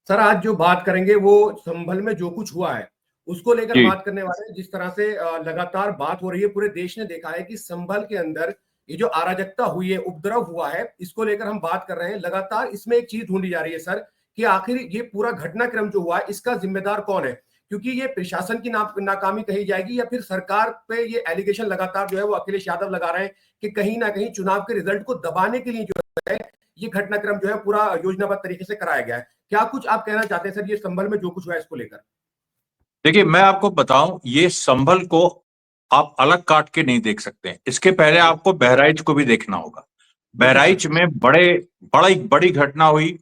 Sir आज जो बात करेंगे वो संभल में जो कुछ हुआ है उसको लेकर जी बात करने वाले हैं। जिस तरह से लगातार बात हो रही है, पूरे देश ने देखा है कि संभल के अंदर ये जो अराजकता हुई है, उपद्रव हुआ है, इसको लेकर हम बात कर रहे हैं। लगातार इसमें एक चीज ढूंढी जा रही है सर कि आखिर ये पूरा घटनाक्रम जो हुआ है इसका जिम्मेदार कौन है, क्योंकि ये प्रशासन की नाकामी कही जाएगी या फिर सरकार पे ये एलिगेशन लगातार जो है वो अखिलेश यादव लगा रहे हैं कि कहीं ना कहीं चुनाव के रिजल्ट को दबाने के लिए जो है ये घटनाक्रम जो है पूरा योजनाबद्ध तरीके से कराया गया है। क्या कुछ आप कहना चाहते हैं सर ये संभल में जो कुछ हुआ है इसको लेकर? देखिए, मैं आपको बताऊं, ये संभल को आप अलग काट के नहीं देख सकते हैं। इसके पहले आपको बहराइच को भी देखना होगा। बिल्कुल सर। बहराइच में बड़ी घटना हुई।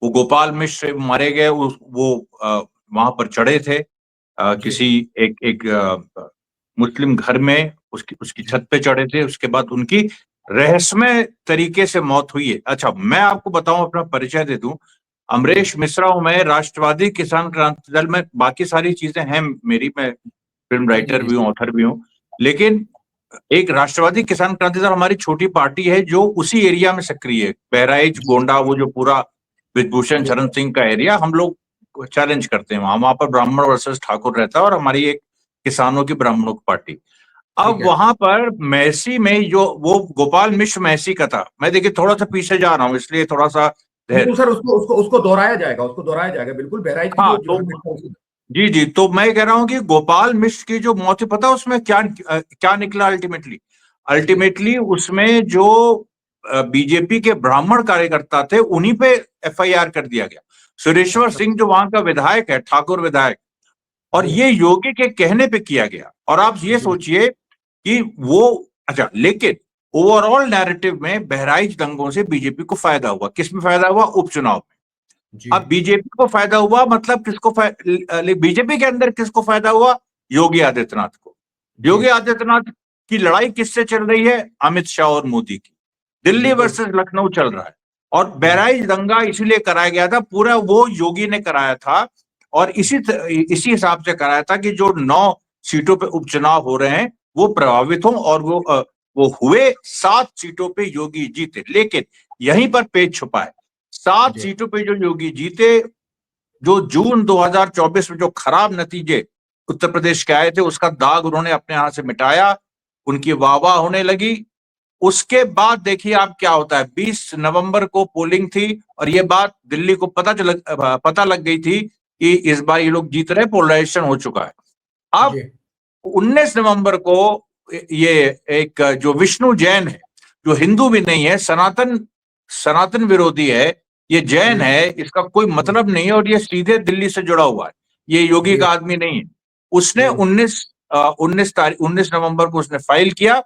वो गोपाल मिश्र मारे गए। वो वहां पर चढ़े थे, जी किसी एक मुस्लिम घर में, उसकी उसकी जी छत पे चढ़े थे। उसके बाद उनकी रहस्यमय तरीके से मौत हुई है। अच्छा, मैं आपको बताऊं, अपना परिचय दे दूं। जी अमरेश मिश्रा हूं मैं, राष्ट्रवादी किसान क्रांति दल में। बाकी सारी चीजें हैं मेरी, मैं फिल्म जी जी राइटर जी भी हूँ, ऑथर भी हूँ। लेकिन एक राष्ट्रवादी किसान क्रांति दल हमारी छोटी पार्टी है जो उसी एरिया में सक्रिय है। बहराइच, गोंडा, वो जो पूरा ब्रिजभूषण जी शरण सिंह का एरिया, हम लोग चैलेंज करते हैं। वहां पर ब्राह्मण वर्सेस ठाकुर रहता है, और हमारी एक किसानों की, ब्राह्मणों की पार्टी। ठीक अब है। वहां पर महसी में जो वो गोपाल मिश्र महसी का था। मैं देखिए थोड़ा सा पीछे जा रहा हूँ, इसलिए थोड़ा सा बिल्कुल धैर्य। सर, उसको उसको उसको दोहराया जाएगा, उसको दोहराया जाएगा बिल्कुल। बहराइच की हाँ, जो तो घटना हुई। जी जी, तो मैं कह रहा हूं कि गोपाल मिश्र की जो मौत है, पता उसमें क्या निकला अल्टीमेटली? जी अल्टीमेटली उसमें जो बीजेपी के ब्राह्मण कार्यकर्ता थे, उन्हीं पे एफआईआर कर दिया गया। सुरेश्वर अच्छा। सिंह जो वहां का विधायक है, ठाकुर विधायक, और जी ये योगी के कहने पे किया गया। और आप ये जी सोचिए कि वो, अच्छा, लेकिन ओवरऑल नैरेटिव में बहराइच दंगों से बीजेपी को फायदा हुआ। किस में फायदा हुआ? उपचुनाव में। जी अब बीजेपी को फायदा हुआ, मतलब किसको बीजेपी के अंदर किसको फायदा हुआ? योगी आदित्यनाथ को। जी योगी आदित्यनाथ की लड़ाई किससे चल रही है? अमित शाह और मोदी की। दिल्ली बिल्कुल। वर्सेस लखनऊ चल रहा है। और जी बहराइच दंगा इसलिए कराया गया था, पूरा वो योगी ने कराया था। और इसी हिसाब से कराया था कि जो 9 सीटों पे उपचुनाव हो रहे हैं वो प्रभावित हों, और वो हुए। 7 सीटों पे योगी जीते। लेकिन यहीं पर पेच छुपा है। 7 जी सीटों पे जो योगी जीते, जो जून 2024 में जो खराब नतीजे उत्तर प्रदेश के आए थे, उसका दाग उन्होंने अपने यहां से मिटाया। उनकी वाहवाह होने लगी। उसके बाद देखिए आप क्या होता है। 20 नवंबर को पोलिंग थी, और ये बात दिल्ली को पता लग गई थी कि इस बार ये लोग जीत रहे, पोलराइजेशन हो चुका है। अब जी 19 नवंबर को ये एक जो विष्णु जैन है, जो हिंदू भी नहीं है, सनातन सनातन विरोधी है, ये जैन जी है, इसका कोई जी मतलब नहीं है, और ये सीधे दिल्ली से जुड़ा हुआ है, ये योगी जी का आदमी नहीं है। उसने हम्म, 19 नवंबर को उसने फाइल किया।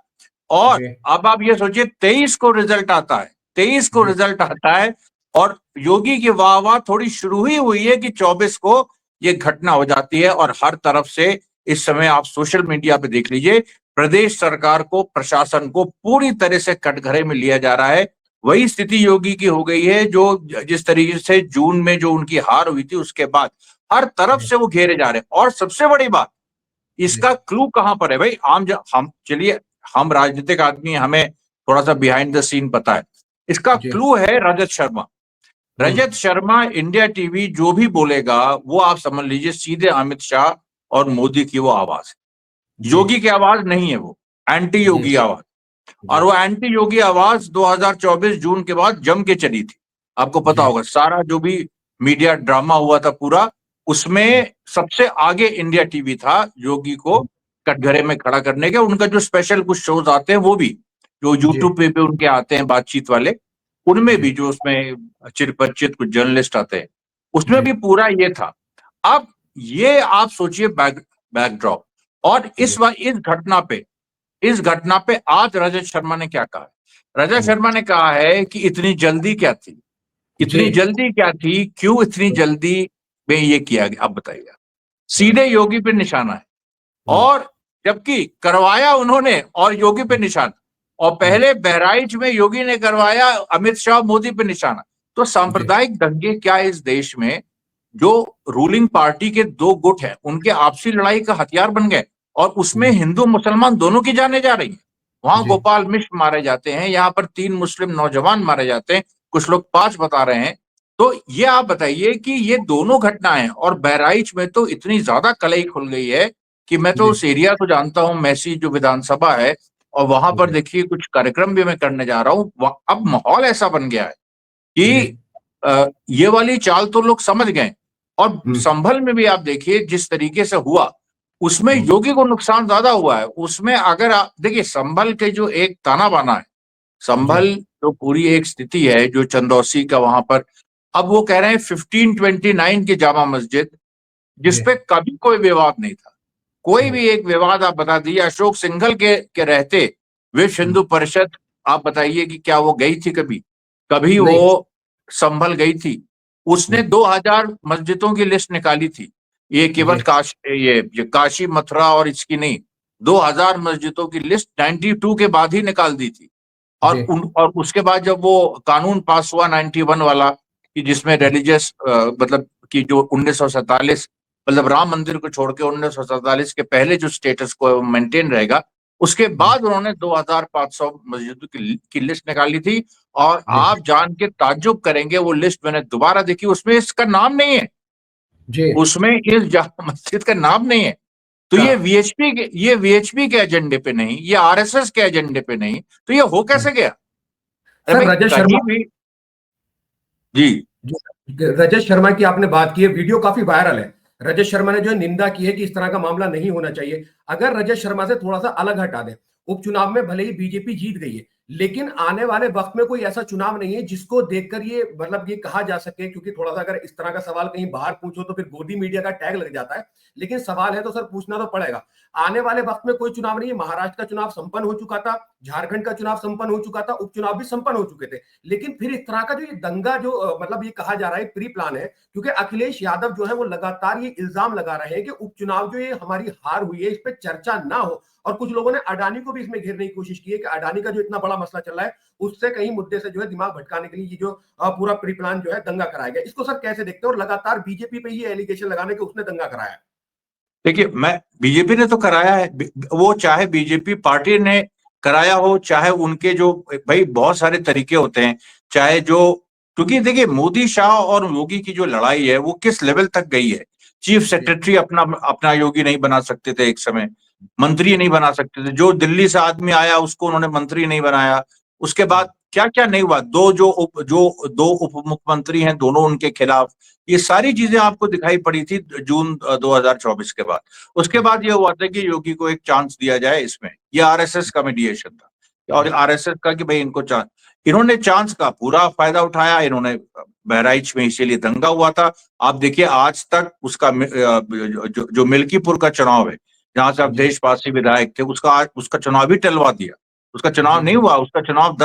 और जी अब आप ये सोचिए, 23 को रिजल्ट आता है। 23 को जी रिजल्ट आता है, और योगी की वाह थोड़ी शुरू ही हुई है कि 24 को ये घटना हो जाती है। और हर तरफ से इस समय आप सोशल मीडिया पे देख लीजिए, प्रदेश सरकार को, प्रशासन को पूरी तरह से कटघरे में लिया जा रहा है। वही स्थिति योगी की हो गई है, जो जिस तरीके से जून में जो उनकी हार हुई थी, उसके बाद हर तरफ जी से वो घेरे जा रहे हैं। और सबसे बड़ी बात, जी इसका क्लू कहां पर है भाई? हम चलिए, हम राजनीतिक आदमी, हमें थोड़ा सा बिहाइंड द सीन पता है। इसका जी क्लू है रजत शर्मा। रजत शर्मा इंडिया टीवी जो भी बोलेगा, वो आप समझ लीजिए सीधे अमित शाह और मोदी की वो आवाज है। जी योगी की आवाज नहीं है वो, एंटी जी योगी आवाज। और जी वो एंटी योगी आवाज 2024 जून के बाद जम के चली थी। आपको पता जी होगा, सारा जो भी मीडिया ड्रामा हुआ था पूरा, उसमें सबसे आगे इंडिया टीवी था योगी को कटघरे में खड़ा करने के। उनका जो स्पेशल कुछ शोज आते हैं, वो भी जो जी यूट्यूब पे उनके आते हैं बातचीत वाले, उनमें जी भी जो उसमें चिरपरिचित कुछ जर्नलिस्ट आते हैं, उसमें जी भी पूरा ये था। अब ये आप सोचिए बैकड्रॉप। और जी इस घटना पे आज रजत शर्मा ने क्या कहा? रजत शर्मा ने कहा है कि इतनी जल्दी क्या थी? जी इतनी जल्दी क्या थी? क्यों इतनी जल्दी में ये किया गया? अब बताइए। हम्म, सीधे योगी पे निशाना है। हम्म, और जबकि करवाया उन्होंने, और योगी पे निशाना। और हम्म, पहले बहराइच में योगी ने करवाया, अमित शाह मोदी पे निशाना। तो जी सांप्रदायिक दंगे क्या इस देश में, जो रूलिंग पार्टी के दो गुट हैं, उनके आपसी लड़ाई का हथियार बन गए? और उसमें जी हिंदू मुसलमान दोनों की जाने जा रही है। वहां जी गोपाल मिश्र मारे जाते हैं, यहाँ पर 3 मुस्लिम नौजवान मारे जाते हैं, कुछ लोग 5 बता रहे हैं। तो ये आप बताइए कि ये दोनों घटनाएं, और बहराइच में तो इतनी ज्यादा कलई खुल गई है कि मैं तो जी उस एरिया को जानता हूं, मैसी जो विधानसभा है, और वहां पर जी देखिए कुछ कार्यक्रम भी मैं करने जा रहा हूं। अब माहौल ऐसा बन गया है जी। कि ये वाली चाल तो लोग समझ गए। और हम्म संभल में भी आप देखिए जिस तरीके से हुआ, उसमें हम्म, योगी को नुकसान ज्यादा हुआ है। उसमें अगर आप देखिए संभल के जो एक ताना बाना है, जी संभल जो पूरी एक स्थिति है जो चंदौसी का वहां पर, अब वो कह रहे हैं 1529 की जामा मस्जिद, जी जिसपे कभी कोई विवाद नहीं था। कोई हम्म भी एक विवाद आप बता दीजिए, अशोक सिंघल के रहते विश्व हम्म, हिंदू परिषद, आप बताइए कि क्या वो गई थी कभी? कभी नहीं। वो संभल गई थी? उसने हम्म, 2000 मस्जिदों की लिस्ट निकाली थी। ये केवल जी ये काशी मथुरा और इसकी नहीं, 2000 मस्जिदों की लिस्ट 92 के बाद ही निकाल दी थी। जी और उसके बाद जब वो कानून पास हुआ 91 वाला, कि जिसमें रिलीजियस मतलब कि जो 1947, मतलब राम मंदिर को छोड़ के 1947 के पहले जो स्टेटस को मेंटेन रहेगा, उसके जी बाद उन्होंने 2500 मस्जिदों की लिस्ट निकाली थी। और जी आप जान के ताज्जुब करेंगे, वो लिस्ट मैंने दोबारा देखी, उसमें इसका नाम नहीं है। जी। उसमें इस जामा मस्जिद का नाम नहीं है। तो अच्छा। ये वीएचपी के एजेंडे पे नहीं, ये आरएसएस के एजेंडे पे नहीं, तो ये हो कैसे गया? अरे सर भाई रजत कहीं शर्मा, भी। जी। जो रजत शर्मा की आपने बात की है, वीडियो काफी वायरल है। रजत शर्मा ने जो है निंदा की है कि इस तरह का मामला नहीं होना चाहिए। अगर रजत शर्मा से थोड़ा सा अलग हटा दें, उपचुनाव में भले ही बीजेपी जीत गई है, लेकिन आने वाले वक्त में कोई ऐसा चुनाव नहीं है जिसको देखकर ये मतलब ये कहा जा सके, क्योंकि थोड़ा सा अगर इस तरह का सवाल कहीं बाहर पूछो तो फिर गोदी मीडिया का टैग लग जाता है। लेकिन सवाल है तो सर पूछना तो पड़ेगा। आने वाले वक्त में कोई चुनाव नहीं है। महाराष्ट्र का चुनाव संपन्न हो चुका था, झारखंड का चुनाव संपन्न हो चुका था, उपचुनाव भी संपन्न हो चुके थे। लेकिन फिर इस तरह का जो ये दंगा जो मतलब ये कहा जा रहा है प्री प्लान है, क्योंकि अखिलेश यादव जो है वो लगातार ये इल्जाम लगा रहे हैं कि उपचुनाव जो ये हमारी हार हुई है इस पर चर्चा ना हो। और कुछ लोगों ने अडानी को भी इसमें घेरने की कोशिश की है कि अडानी का जो इतना बड़ा मसला चल रहा है उससे कहीं मुद्दे से जो है दिमाग भटकाने के लिए ये जो पूरा प्री प्लान जो है दंगा कराया गया। इसको सर कैसे देखते हो? और लगातार बीजेपी पे ही एलिगेशन लगाने के उसने दंगा कराया। देखिए, मैं बीजेपी ने तो कराया है, वो चाहे बीजेपी पार्टी ने कराया हो, चाहे उनके जो, भाई बहुत सारे तरीके होते हैं, चाहे जो, क्योंकि देखिए मोदी शाह और योगी की जो लड़ाई है वो किस लेवल तक गई है। चीफ जी सेक्रेटरी अपना अपना योगी नहीं बना सकते थे एक समय, मंत्री नहीं बना सकते थे, जो दिल्ली से आदमी आया उसको उन्होंने मंत्री नहीं बनाया। उसके बाद क्या क्या नहीं हुआ, दो उप मुख्यमंत्री हैं, दोनों उनके खिलाफ। ये सारी चीजें आपको दिखाई पड़ी थी जून 2024 के बाद। उसके बाद ये हुआ था कि योगी को एक चांस दिया जाए इसमें, ये आरएसएस का मीडिएशन था, और आरएसएस का कि भाई इनको चांस, इन्होंने चांस का पूरा फायदा उठाया। इन्होंने बहराइच में इसीलिए दंगा हुआ था। आप देखिए आज तक उसका जो मिल्कीपुर का चुनाव है, जहां से जी अवधेश पासी विधायक थे, उसका चुनाव भी टलवा दिया। उसका चुनाव जी नहीं जी हुआ, उसका चुनाव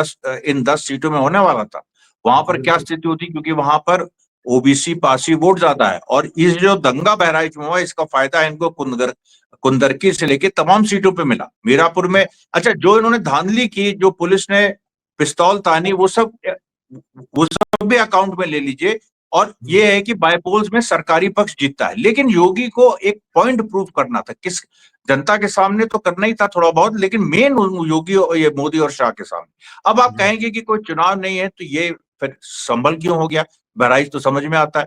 इन 10 सीटों में होने वाला था। वहां पर क्या बिल्कुल। स्थिति होती, क्योंकि वहां पर ओबीसी पासी वोट ज्यादा है, और इस जो दंगा बहराइच में हुआ इसका फायदा इनको कुंदरकी से लेके तमाम सीटों पे मिला, मीरापुर में। अच्छा, जो इन्होंने धांधली की, जो पुलिस ने पिस्तौल तानी, वो सब भी अकाउंट में ले लीजिए। और ये है कि बाय पोल्स में सरकारी पक्ष जीतता है, लेकिन योगी को एक पॉइंट प्रूव करना था, किस जनता के सामने तो करना ही था थोड़ा बहुत, लेकिन मेन योगी और ये मोदी और शाह के सामने। अब आप जी कहेंगे कि कोई चुनाव नहीं है तो ये फिर संभल क्यों हो गया? बहराइच तो समझ में आता है।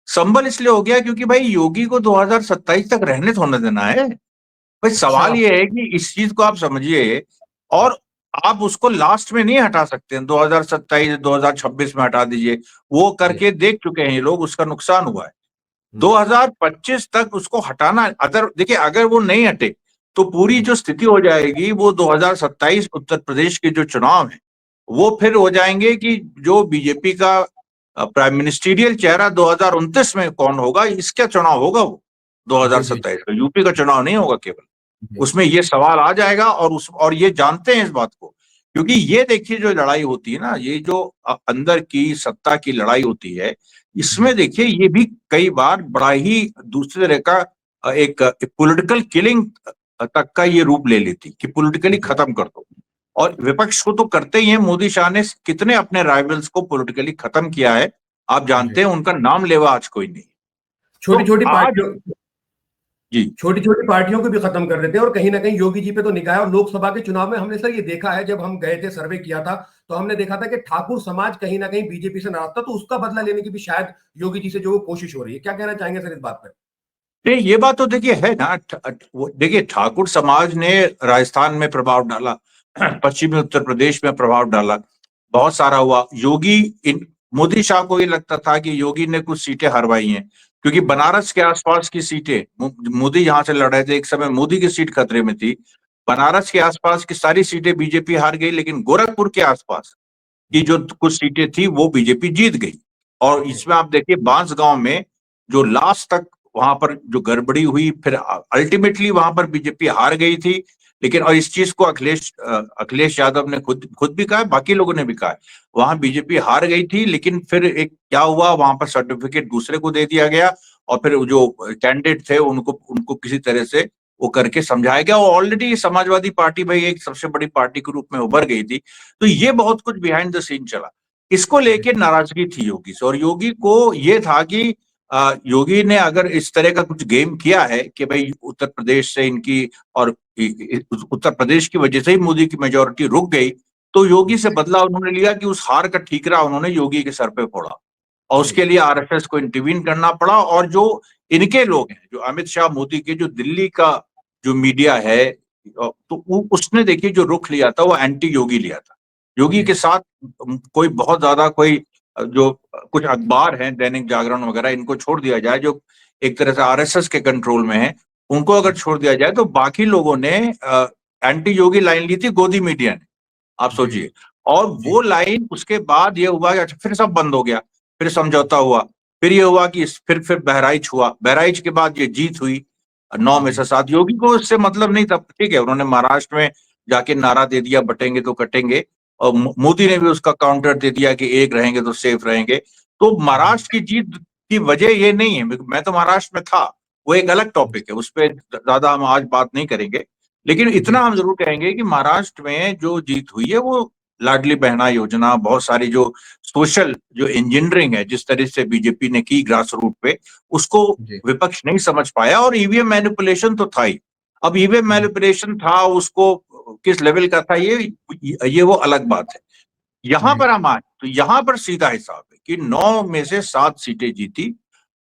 संभल इसलिए हो गया क्योंकि भाई योगी को 2027 तक रहने थोड़ा देना है। भाई अच्छा। सवाल ये है कि इस चीज को आप समझिए, और आप उसको लास्ट में नहीं हटा सकते हैं, 2027 2026 में हटा दीजिए। वो जी करके देख चुके हैं ये लोग, उसका नुकसान हुआ है। हम्म, 2025 तक उसको हटाना, अगर देखिए अगर वो नहीं हटे तो पूरी हम्म, जो स्थिति हो जाएगी वो 2027 उत्तर प्रदेश के जो चुनाव है वो फिर हो जाएंगे कि जो बीजेपी का प्राइम मिनिस्टीरियल चेहरा 2029 में कौन होगा, इसका चुनाव होगा वो जी जी 2027 का, यूपी का चुनाव नहीं होगा केवल। जी उसमें ये सवाल आ जाएगा, और ये जानते हैं इस बात को, क्योंकि ये देखिए जो लड़ाई होती है ना, ये जो अंदर की सत्ता की लड़ाई होती है, जी इसमें देखिए ये भी कई बार बड़ा ही दूसरे तरह का एक पॉलिटिकल किलिंग तक का ये रूप ले लेती कि पॉलिटिकली जी खत्म कर दो। और विपक्ष को तो करते ही है, मोदी शाह ने कितने अपने राइवल्स को पॉलिटिकली खत्म किया है, आप जी। जानते हैं, उनका नाम लेवा आज कोई नहीं। तो छोटी छोटी आज पार्टियों जी छोटी छोटी पार्टियों को भी खत्म कर देते हैं। और कहीं ना कहीं योगी जी पे तो निगाह है। और लोकसभा के चुनाव में हमने सर ये देखा है, जब हम गए थे सर्वे किया था, तो हमने देखा था कि ठाकुर समाज कहीं ना कहीं बीजेपी से नाराज था, तो उसका बदला लेने की भी शायद योगी जी से जो कोशिश हो रही है। क्या कहना चाहेंगे सर इस बात पर? नहीं, ये बात तो देखिए है ना। देखिए, ठाकुर समाज ने राजस्थान में प्रभाव डाला, पश्चिमी उत्तर प्रदेश में प्रभाव डाला, बहुत सारा हुआ। योगी इन मोदी शाह को ये लगता था कि योगी ने कुछ सीटें हरवाई हैं, क्योंकि बनारस के आसपास की सीटें मोदी यहां से लड़ रहे थे। एक समय मोदी की सीट खतरे में थी। बनारस के आसपास की सारी सीटें बीजेपी हार गई, लेकिन गोरखपुर के आसपास की जो कुछ सीटें थी वो बीजेपी जीत गई। और इसमें आप देखिए, बांसगांव में जो लास्ट तक वहां पर जो गड़बड़ी हुई, फिर अल्टीमेटली वहां पर बीजेपी हार गई थी। लेकिन और इस चीज को अखिलेश यादव ने खुद भी कहा है, बाकी लोगों ने भी कहा है, वहां बीजेपी हार गई थी। लेकिन फिर एक क्या हुआ, वहां पर सर्टिफिकेट दूसरे को दे दिया गया, और फिर जो कैंडिडेट थे उनको उनको किसी तरह से वो करके समझाया गया। और ऑलरेडी समाजवादी पार्टी भाई एक सबसे बड़ी पार्टी के रूप में उभर गई थी। तो ये बहुत कुछ बिहाइंड द सीन चला। इसको लेके नाराजगी थी योगी से, और योगी को ये था कि योगी ने अगर इस तरह का कुछ गेम किया है कि भाई उत्तर प्रदेश से इनकी, और उत्तर प्रदेश की वजह से ही मोदी की मेजोरिटी रुक गई, तो योगी से बदला उन्होंने लिया कि उस हार का ठीकरा उन्होंने योगी के सर पे फोड़ा। और उसके लिए आरएसएस को इंटरवीन करना पड़ा। और जो इनके लोग हैं, जो अमित शाह मोदी के, जो दिल्ली का जो मीडिया है, तो उसने देखिए जो रुख लिया था वो एंटी योगी लिया था। योगी के साथ कोई बहुत ज्यादा कोई जो कुछ अखबार हैं, दैनिक जागरण वगैरह, इनको छोड़ दिया जाए जो एक तरह से आरएसएस के कंट्रोल में है, उनको अगर छोड़ दिया जाए, तो बाकी लोगों ने एंटी योगी लाइन ली थी, गोदी मीडिया ने, आप सोचिए। और वो लाइन, उसके बाद ये हुआ कि अच्छा फिर सब बंद हो गया, फिर समझौता हुआ, फिर ये हुआ कि फिर बहराइच हुआ, बहराइच के बाद ये जीत हुई 9 में से 7। योगी को इससे मतलब नहीं था, ठीक है, उन्होंने महाराष्ट्र में जाके नारा दे दिया, बटेंगे तो कटेंगे, और मोदी ने भी उसका काउंटर दे दिया कि एक रहेंगे तो सेफ रहेंगे। तो महाराष्ट्र की जीत की वजह ये नहीं है, मैं तो महाराष्ट्र में था, वो एक अलग टॉपिक है, उस पर ज्यादा हम आज बात नहीं करेंगे। लेकिन इतना हम जरूर कहेंगे कि महाराष्ट्र में जो जीत हुई है वो लाडली बहना योजना, बहुत सारी जो सोशल जो इंजीनियरिंग है जिस तरह से बीजेपी ने की ग्रास रूट पे, उसको विपक्ष नहीं समझ पाया। और ईवीएम मैनिपुलेशन तो था ही। अब ईवीएम मैनिपुलेशन था, उसको किस लेवल का था, ये वो अलग बात है। यहां पर हम आए तो यहां पर सीधा हिसाब है कि 9 में से 7 सीटें जीती।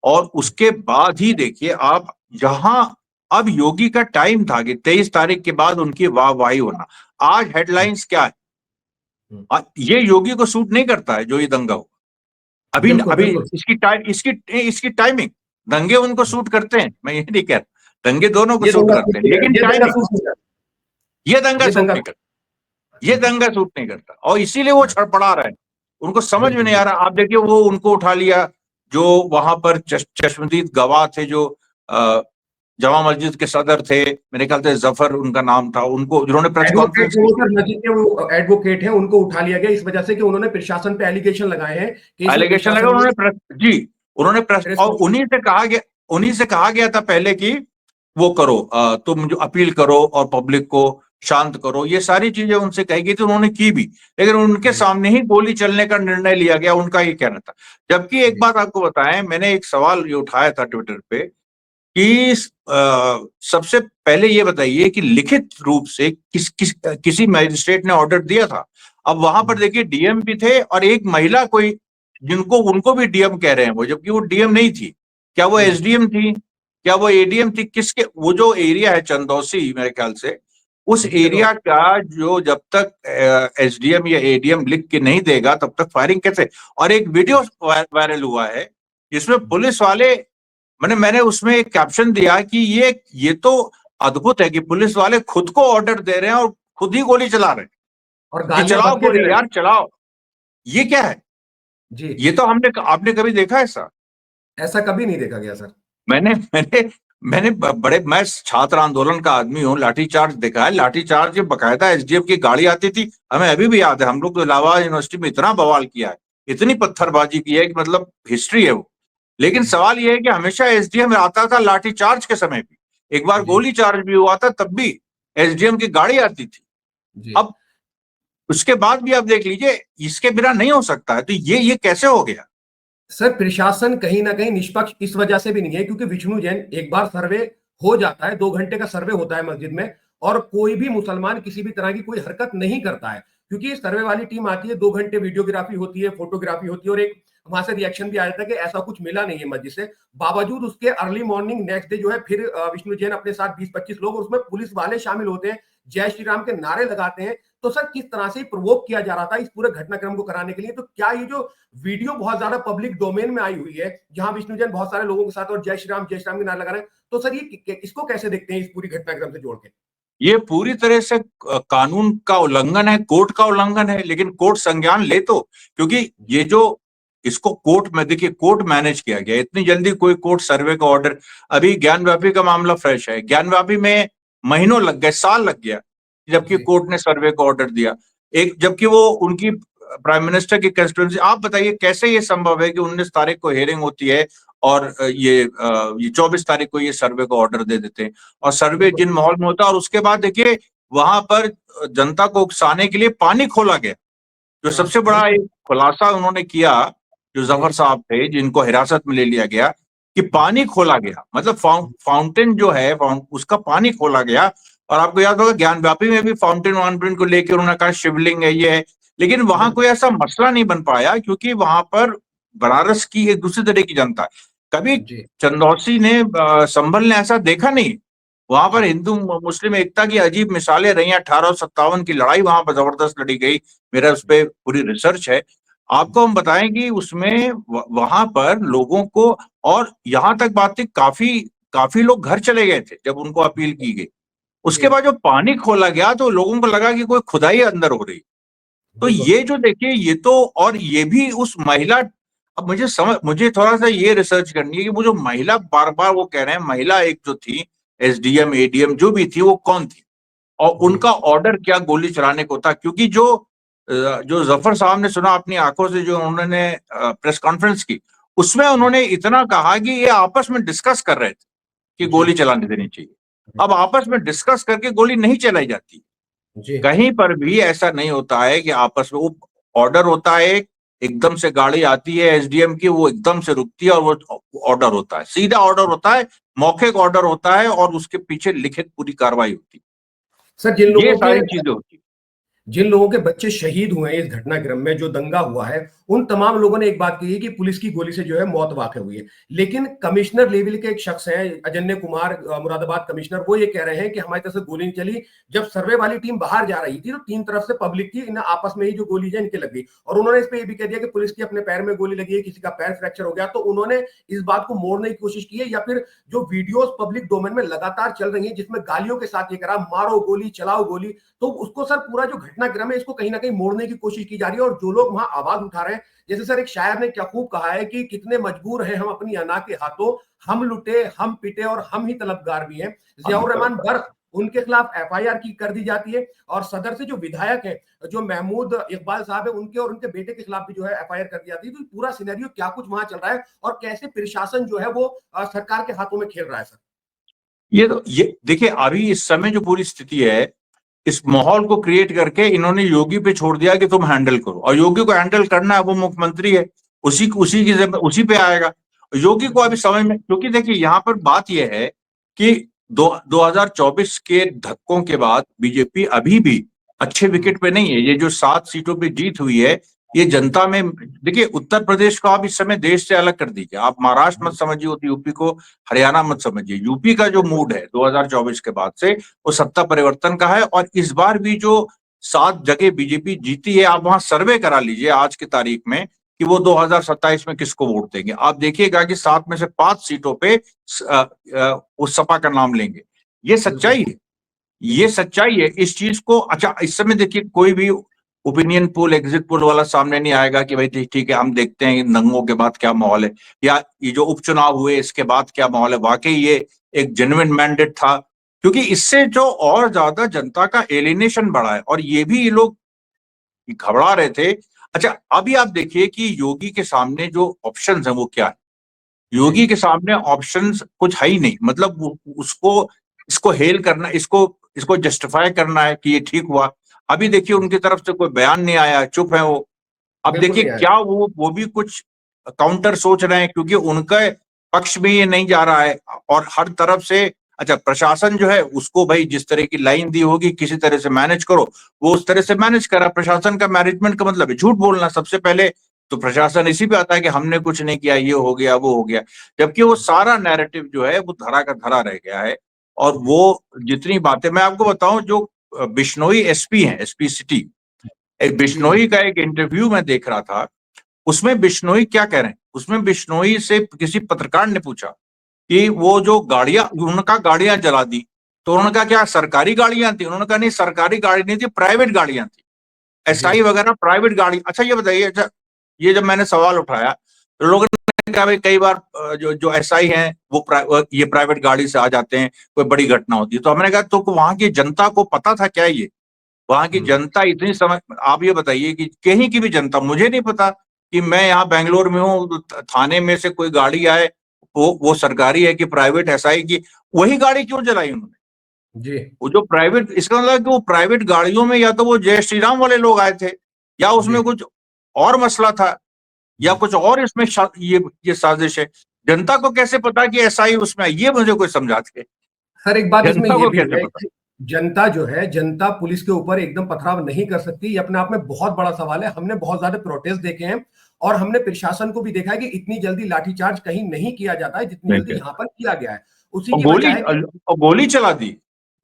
और उसके बाद ही देखिए आप, जहां अब योगी का टाइम था कि 23 तारीख के बाद उनकी वाहवाही होना। आज हेडलाइंस क्या है, ये योगी को सूट नहीं करता है जो ये दंगा हो। अभी अभी इसकी टाइमिंग, दंगे उनको सूट करते हैं, मैं ये नहीं कह रहा, दंगे दोनों को सूट करते हैं, लेकिन टाइमिंग, ये दंगा सूट नहीं करता, ये दंगा सूट नहीं करता। और इसीलिए वो छड़पड़ा रहे हैं, उनको समझ में नहीं आ रहा। आप देखिए, वो उनको उठा लिया जो वहां पर चश्मदीद गवाह थे, जो जमा मस्जिद के सदर थे, मेरे ख्याल से जफर उनका नाम था, उनको जिन्होंने प्रेस कॉन्फ्रेंस वो एडवोकेट हैं, उनको उठा लिया गया इस वजह से कि उन्होंने प्रशासन पे एलिगेशन लगाए हैं कि एलिगेशन लगा उन्होंने प्रेस, और उन्हीं से कहा गया था पहले कि वो करो, तुम जो अपील करो और पब्लिक को शांत करो, ये सारी चीजें उनसे कही गई थी, उन्होंने की भी। लेकिन उनके सामने ही गोली चलने का निर्णय लिया गया, उनका ये कहना था। जबकि एक बात आपको बताएं, मैंने एक सवाल ये उठाया था ट्विटर पे कि सबसे पहले ये बताइए कि लिखित रूप से किसी मैजिस्ट्रेट ने ऑर्डर दिया था। अब वहां पर देखिए डीएम भी थे और एक महिला कोई, जिनको उनको भी डीएम कह रहे हैं वो, जबकि वो डीएम नहीं थी। क्या वो एसडीएम थी, क्या वो एडीएम थी, किसके? वो जो एरिया है चंदौसी मेरे ख्याल से, उस एरिया का जो जब तक एसडीएम या एडीएम लिख के नहीं देगा तब तक फायरिंग कैसे? और एक वीडियो वायरल हुआ है जिसमें पुलिस वाले, मैंने उसमें एक कैप्शन दिया कि ये तो अद्भुत है कि पुलिस वाले खुद को ऑर्डर दे रहे हैं और खुद ही गोली चला रहे हैं, और चलाओ गोली यार, चलाओ। ये क्या है जी? ये तो आपने कभी देखा ऐसा कभी नहीं देखा गया सर। मैं छात्र आंदोलन का आदमी हूँ, लाठीचार्ज देखा है। लाठीचार्ज बकायदा एसडीएफ की गाड़ी आती थी, हमें अभी भी याद है। हम लोग तो इलाहाबाद यूनिवर्सिटी में इतना बवाल किया है, इतनी पत्थरबाजी की है कि मतलब हिस्ट्री है वो। लेकिन सवाल यह है कि हमेशा एसडीएम आता था लाठीचार्ज के समय भी, एक बार गोली चार्ज भी हुआ था तब भी एसडीएम की गाड़ी आती थी। अब उसके बाद भी आप देख लीजिए, इसके बिना नहीं हो सकता है। तो ये कैसे हो गया? सर प्रशासन कहीं ना कहीं निष्पक्ष इस वजह से भी नहीं है क्योंकि विष्णु जैन एक बार सर्वे हो जाता है, 2 घंटे का सर्वे होता है मस्जिद में, और कोई भी मुसलमान किसी भी तरह की कोई हरकत नहीं करता है, क्योंकि सर्वे वाली टीम आती है, 2 घंटे वीडियोग्राफी होती है, फोटोग्राफी होती है, और एक वहां से रिएक्शन भी आ जाता है कि ऐसा कुछ मिला नहीं है मस्जिद से। बावजूद उसके अर्ली मॉर्निंग नेक्स्ट डे जो है फिर विष्णु जैन अपने साथ 20-25 लोग, और उसमें पुलिस वाले शामिल होते हैं, जय श्री राम के नारे लगाते हैं। तो सर किस तरह से प्रोवोक किया जा रहा था इस पूरे घटनाक्रम को कराने के लिए? तो क्या ये जो वीडियो बहुत ज्यादा पब्लिक डोमेन में आई हुई है, जहां विष्णु जैन बहुत सारे लोगों के साथ और जय श्री राम के नारे लगा रहे हैं, तो सर ये इसको कैसे देखते हैं इस पूरी घटनाक्रम से जोड़ के? ये पूरी तरह से कानून का उल्लंघन है, कोर्ट का उल्लंघन है, लेकिन कोर्ट संज्ञान ले तो, क्योंकि ये जो इसको कोर्ट में देखिए, कोर्ट मैनेज किया गया इतनी जल्दी, कोई कोर्ट सर्वे का ऑर्डर, अभी ज्ञानव्यापी का मामला फ्रेश है, ज्ञानव्यापी में महीनों लग गए, साल लग गया, जबकि कोर्ट ने सर्वे का ऑर्डर दिया, एक जबकि वो उनकी प्राइम मिनिस्टर की कंस्टिट्यूंसी। आप बताइए कैसे ये संभव है कि 19 तारीख को हियरिंग होती है और ये 24 तारीख को ये सर्वे का ऑर्डर दे देते हैं, और सर्वे जिन माहौल में होता है, और उसके बाद देखिए वहां पर जनता को उकसाने के लिए पानी खोला गया। जो सबसे बड़ा एक खुलासा उन्होंने किया, जो जफर साहब थे जिनको हिरासत में ले लिया गया, कि पानी खोला गया, मतलब फाउंटेन जो है उसका पानी खोला गया। और आपको याद होगा ज्ञानव्यापी में भी फाउंटेन वाउंटेन को लेकर उन्होंने कहा शिवलिंग है, ये है, लेकिन वहां कोई ऐसा मसला नहीं बन पाया, क्योंकि वहां पर बनारस की एक दूसरी तरह की जनता है। कभी चंदौसी ने संभल ने ऐसा देखा नहीं, वहां पर हिंदू मुस्लिम एकता की अजीब मिसालें रही। 1857 की लड़ाई वहां पर जबरदस्त लड़ी गई, मेरा उस पर पूरी रिसर्च है, आपको हम बताएंगे उसमें वहां पर लोगों को, और यहां तक बात थी, काफी काफी लोग घर चले गए थे जब उनको अपील की गई। उसके बाद जो पानी खोला गया तो लोगों को लगा कि कोई खुदाई अंदर हो रही। तो ये जो देखिए, ये तो, और ये भी उस महिला, अब मुझे थोड़ा सा ये रिसर्च करनी है कि वो जो महिला, बार बार वो कह रहे हैं, महिला एक जो थी एसडीएम एडीएम जो भी थी, वो कौन थी और उनका ऑर्डर क्या गोली चलाने को था? क्योंकि जो जफर साहब ने सुना अपनी आंखों से, जो उन्होंने प्रेस कॉन्फ्रेंस की, उसमें उन्होंने इतना कहा कि ये आपस में डिस्कस कर रहे थे कि गोली चलाने देनी चाहिए। अब आपस में डिस्कस करके गोली नहीं चलाई जाती, कहीं पर भी ऐसा नहीं होता है कि आपस में, वो ऑर्डर होता है, एकदम से गाड़ी आती है एसडीएम की, वो एकदम से रुकती है और वो ऑर्डर होता है, सीधा ऑर्डर होता है, मौखिक ऑर्डर होता है, और उसके पीछे लिखित पूरी कार्रवाई होती है। सर ये सारी चीजें होती है। जिन लोगों के बच्चे शहीद हुए हैं इस घटनाक्रम में, जो दंगा हुआ है, उन तमाम लोगों ने एक बात कही है कि पुलिस की गोली से जो है मौत वाकई हुई है। लेकिन कमिश्नर लेवल के एक शख्स हैं, अजन्य कुमार, मुरादाबाद कमिश्नर, वो ये कह रहे हैं कि हमारी तरफ से गोली नहीं चली। जब सर्वे वाली टीम बाहर जा रही थी तो 3 तरफ से पब्लिक थी, इन्हें आपस में ही जो गोली है इनके लग गई। और उन्होंने इस पर यह भी कह दिया कि पुलिस की अपने पैर में गोली लगी है, किसी का पैर फ्रैक्चर हो गया। तो उन्होंने इस बात को मोड़ने की कोशिश की है, या फिर जो वीडियोस पब्लिक डोमेन में लगातार चल रही है जिसमें गालियों के साथ ये करा, मारो गोली, चलाओ गोली, तो उसको सर पूरा जो घटनाक्रम है इसको कहीं ना कहीं मोड़ने की कोशिश की जा रही है। और जो लोग वहां आवाज उठा रहे हैं, जैसे सर एक शायर ने क्या खूब कहा है कि कितने मजबूर हैं हम अपनी अना के हाथों, हम लुटे, हम पिटे और हम ही तलबगार भी हैं। जियाउर रहमान बर्क, उनके खिलाफ एफआईआर की कर दी जाती है, और सदर से जो विधायक है, जो महमूद इकबाल साहब है, उनके और उनके बेटे के खिलाफ भी जो है एफआईआर कर दी जाती है। तो पूरा सिनेरियो क्या कुछ वहां चल रहा है, और कैसे प्रशासन जो है वो सरकार के हाथों में खेल रहा है सर? ये देखिए, अभी इस समय जो पूरी स्थिति है, इस माहौल को क्रिएट करके इन्होंने योगी पे छोड़ दिया कि तुम हैंडल करो, और योगी को हैंडल करना है, वो मुख्यमंत्री है, उसी पे आएगा। योगी को अभी समझ में, क्योंकि देखिए यहाँ पर बात यह है कि 2024 के धक्कों के बाद बीजेपी अभी भी अच्छे विकेट पे नहीं है। ये जो 7 सीटों पे जीत हुई है, ये जनता में, देखिए उत्तर प्रदेश को आप इस समय देश से अलग कर दीजिए, आप महाराष्ट्र मत समझिए, यूपी को, हरियाणा मत समझिए, यूपी का जो मूड है 2024 के बाद से, वो सत्ता परिवर्तन का है। और इस बार भी जो 7 जगह बीजेपी जीती है, आप वहां सर्वे करा लीजिए आज की तारीख में कि वो 2027 में किसको वोट देंगे। आप देखिएगा कि 7 में से 5 सीटों पे उस सपा का नाम लेंगे। ये सच्चाई है, ये सच्चाई है इस चीज को। अच्छा, इस समय देखिए कोई भी ओपिनियन पोल, एग्जिट पोल वाला सामने नहीं आएगा कि भाई ठीक है, हम देखते हैं दंगों के बाद क्या माहौल है, या ये जो उपचुनाव हुए इसके बाद क्या माहौल है। वाकई ये एक जेन्युइन मैंडेट था, क्योंकि इससे जो और ज्यादा जनता का एलिनेशन बढ़ा है, और ये भी ये लोग घबरा रहे थे। अच्छा, अभी आप देखिए कि योगी के सामने जो ऑप्शंस हैं वो क्या है। योगी के सामने ऑप्शंस कुछ है ही नहीं, मतलब उसको, इसको हेल करना, इसको जस्टिफाई करना है कि ये ठीक हुआ। अभी देखिए उनकी तरफ से कोई बयान नहीं आया, चुप है वो। अब देखिए क्या वो भी कुछ काउंटर सोच रहे हैं, क्योंकि उनके पक्ष में ये नहीं जा रहा है, और हर तरफ से, अच्छा, प्रशासन जो है उसको भाई जिस तरह की लाइन दी होगी किसी तरह से मैनेज करो, वो उस तरह से मैनेज करा। प्रशासन का मैनेजमेंट का मतलब है झूठ बोलना सबसे पहले। तो प्रशासन इसी पे आता है कि हमने कुछ नहीं किया, ये हो गया वो हो गया, जबकि वो सारा नैरेटिव जो है वो धरा का धरा रह गया है। और वो जितनी बातें मैं आपको बताऊं, जो बिश्नोई एसपी हैं, एसपी सिटी, एक जी जी बिश्नोई का एक इंटरव्यू मैं देख रहा था, उसमें बिश्नोई क्या कह रहे हैं, उसमें बिश्नोई से किसी पत्रकार ने पूछा कि वो जो गाड़ियां, उनका गाड़ियां जला दी, तो उन्होंने कहा क्या सरकारी गाड़ियां थी? उन्होंने कहा नहीं, सरकारी गाड़ी नहीं थी, प्राइवेट गाड़ियां थी, जी एसआई वगैरह प्राइवेट गाड़ी। अच्छा ये बताइए, अच्छा ये जब मैंने सवाल उठाया तो लोगों ने कहा भाई कई बार जो जो एसआई हैं ये प्राइवेट गाड़ी से आ जाते हैं, कोई बड़ी घटना होती है। तो हमने कहा तो वहां की जनता को पता था क्या ये? वहां की हम्म, जनता इतनी समझ, आप ये बताइए कि कहीं की भी जनता, मुझे नहीं पता कि मैं यहाँ बेंगलोर में हूँ, थाने में से कोई गाड़ी आए, वो सरकारी है कि प्राइवेट, एसआई की, वही गाड़ी क्यों जलाई उन्होंने? जी वो जो प्राइवेट, इसका मतलब है कि वो प्राइवेट गाड़ियों में या तो वो जय श्री राम वाले लोग आए थे, या जी उसमें कुछ और मसला था, या जी कुछ और इसमें ये साजिश है। जनता को कैसे पता कि एसआई उसमें है? ये मुझे कोई समझा दे। सर, एक बात इसमें जनता यह को भी कैसे है पता? कि जनता जो है, जनता पुलिस के ऊपर एकदम पथराव नहीं कर सकती। ये अपने आप में बहुत बड़ा सवाल है। हमने बहुत ज्यादा प्रोटेस्ट देखे हैं और हमने प्रशासन को भी देखा है कि इतनी जल्दी लाठीचार्ज कहीं नहीं किया जाता है जितनी जल्दी बिल्कुल। यहाँ पर किया गया है। उसी और की वजह है कि गोली चला दी,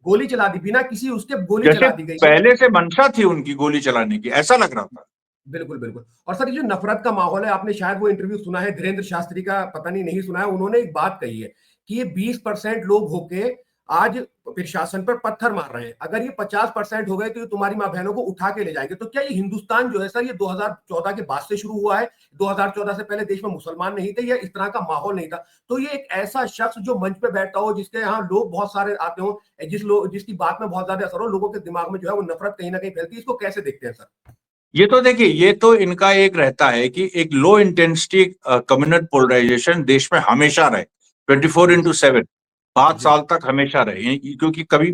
गोली चला दी, बिना किसी उसके गोली जैसे चला दी गई है। पहले से मंशा थी उनकी गोली चलाने की, ऐसा लग रहा था। बिल्कुल बिल्कुल। और सर, ये जो नफरत का माहौल है, आपने शायद वो इंटरव्यू सुना है धीरेन्द्र शास्त्री का, पता नहीं सुना है। उन्होंने एक बात कही है कि ये 20% लोग होके आज प्रशासन पर पत्थर मार रहे हैं, अगर ये 50% हो गए तो ये तुम्हारी माँ बहनों को उठा के ले जाएंगे। तो क्या ये हिंदुस्तान जो है सर, ये 2014 के बाद से शुरू हुआ है? 2014 से पहले देश में मुसलमान नहीं थे या इस तरह का माहौल नहीं था? तो ये एक ऐसा शख्स जो मंच पे बैठता हो, जिसके यहाँ लोग बहुत सारे आते हो, जिसकी बात में बहुत ज्यादा असर हो, लोगों के दिमाग में जो है वो नफरत कहीं ना कहीं फैलती है, इसको कैसे देखते हैं सर? ये तो देखिए, ये तो इनका एक रहता है कि एक लो इंटेंसिटी कम्युनल पोलराइजेशन देश में हमेशा रहे, 24/7, 5 साल तक हमेशा रहे। क्योंकि कभी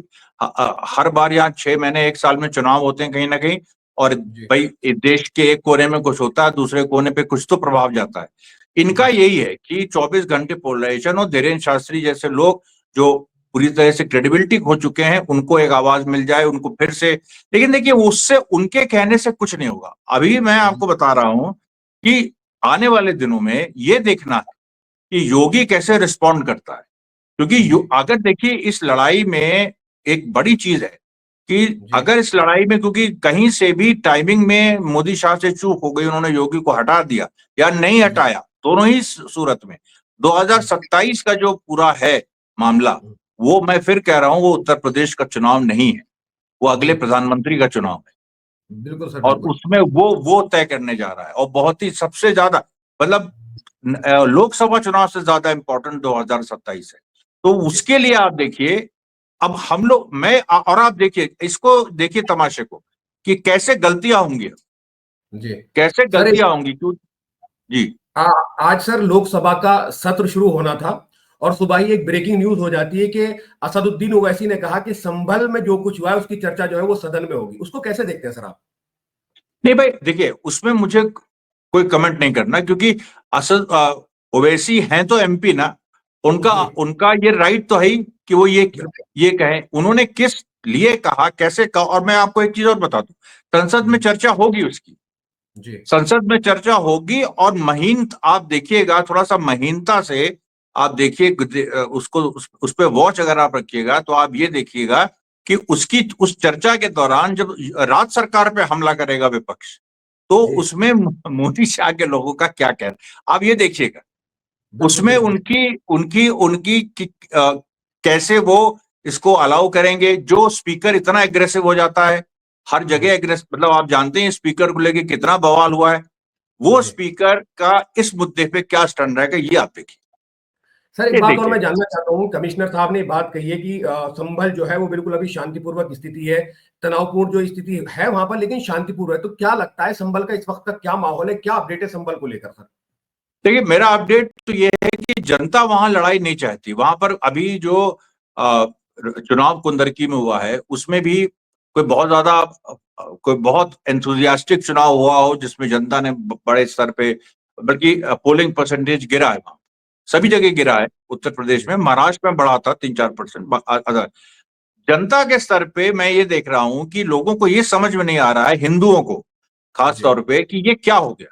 हर बार यहाँ 6 महीने 1 साल में चुनाव होते हैं कहीं ना कहीं, और जी भाई इस देश के एक कोने में कुछ होता है, दूसरे कोने पे कुछ तो प्रभाव जाता है। इनका जी यही है कि 24 घंटे पोलराइजेशन, और धीरेन्द्र शास्त्री जैसे लोग जो पूरी तरह से क्रेडिबिलिटी खो चुके हैं, उनको एक आवाज मिल जाए, उनको फिर से। लेकिन देखिए, उससे, उनके कहने से कुछ नहीं होगा। अभी मैं आपको बता रहा हूं कि आने वाले दिनों में ये देखना है कि योगी कैसे रिस्पॉन्ड करता है। क्योंकि जी अगर देखिए इस लड़ाई में एक बड़ी चीज है कि जी अगर इस लड़ाई में, क्योंकि कहीं से भी टाइमिंग में मोदी शाह से चूक हो गई, उन्होंने योगी को हटा दिया या नहीं जी हटाया, दोनों ही सूरत में 2027 का जो पूरा है मामला, वो मैं फिर कह रहा हूं, वो उत्तर प्रदेश का चुनाव नहीं है, वो अगले जी प्रधानमंत्री का चुनाव है। बिल्कुल सर, और बिल्कुल। उसमें वो तय करने जा रहा है, और बहुत ही सबसे ज्यादा, मतलब लोकसभा चुनाव से ज्यादा इंपॉर्टेंट 2027 है। तो जी उसके लिए आप देखिए, अब हम लोग, और आप देखिए इसको, देखिए तमाशे को कि कैसे गलतियां होंगी, जी कैसे सर, गलतियां होंगी, क्यों? जी। आ, आज सर लोकसभा का सत्र शुरू होना था और सुबह ही एक ब्रेकिंग न्यूज हो जाती है कि असदुद्दीन ओवैसी ने कहा कि संभल में जो कुछ हुआ है उसकी चर्चा जो है वो सदन में होगी। उसको कैसे देखते हैं सर आप? नहीं भाई देखिए, उसमें मुझे कोई कमेंट नहीं करना, क्योंकि असद ओवैसी हैं तो एमपी ना, उनका जी उनका ये राइट तो है ही कि वो बिल्कुल। ये कहें, उन्होंने किस लिए कहा, कैसे कहा। और मैं आपको एक चीज और बता दूं, संसद में चर्चा होगी उसकी, जी संसद में चर्चा होगी, और महीन, आप देखिएगा थोड़ा सा महीनता से, आप देखिए उसको, उस पे वॉच अगर आप रखिएगा तो आप ये देखिएगा कि उसकी उस चर्चा के दौरान जब राज्य सरकार पे हमला करेगा विपक्ष, तो जी उसमें मोदी शाह के लोगों का क्या कहना, आप ये देखिएगा। बिल्कुल उसमें बिल्कुल। उनकी उनकी उनकी कैसे वो इसको अलाउ करेंगे, जो स्पीकर इतना एग्रेसिव हो जाता है, हर जगह एग्रेसिव, मतलब आप जानते हैं स्पीकर को लेके कितना बवाल हुआ है, वो जी स्पीकर का इस मुद्दे पे क्या स्टैंड रहेगा, ये आप देखिए, सर, एक ये बात और मैं देखिएगा। जानना चाहता हूँ। कमिश्नर साहब ने बात कही है कि संभल जो है वो बिल्कुल अभी शांतिपूर्वक स्थिति है, तनावपूर्ण जो स्थिति है वहां पर, लेकिन शांतिपूर्ण है। तो क्या लगता है संभल का इस वक्त का क्या माहौल है, क्या अपडेट है संभल को लेकर सर? देखिए, मेरा अपडेट तो ये है कि जनता वहां लड़ाई नहीं चाहती। वहां पर अभी जो अ, चुनाव कुंदरकी में हुआ है, उसमें भी कोई बहुत ज्यादा, कोई बहुत एंथुजियास्टिक चुनाव हुआ हो जिसमें जनता ने बड़े स्तर पे, बल्कि पोलिंग परसेंटेज गिरा है वहां। सभी जगह गिरा है। उत्तर प्रदेश में, महाराष्ट्र में बढ़ा था 3-4%। जनता के स्तर पे मैं ये देख रहा हूं कि लोगों को ये समझ में नहीं आ रहा है, हिंदुओं को खास जी तौर पे, कि ये क्या हो गया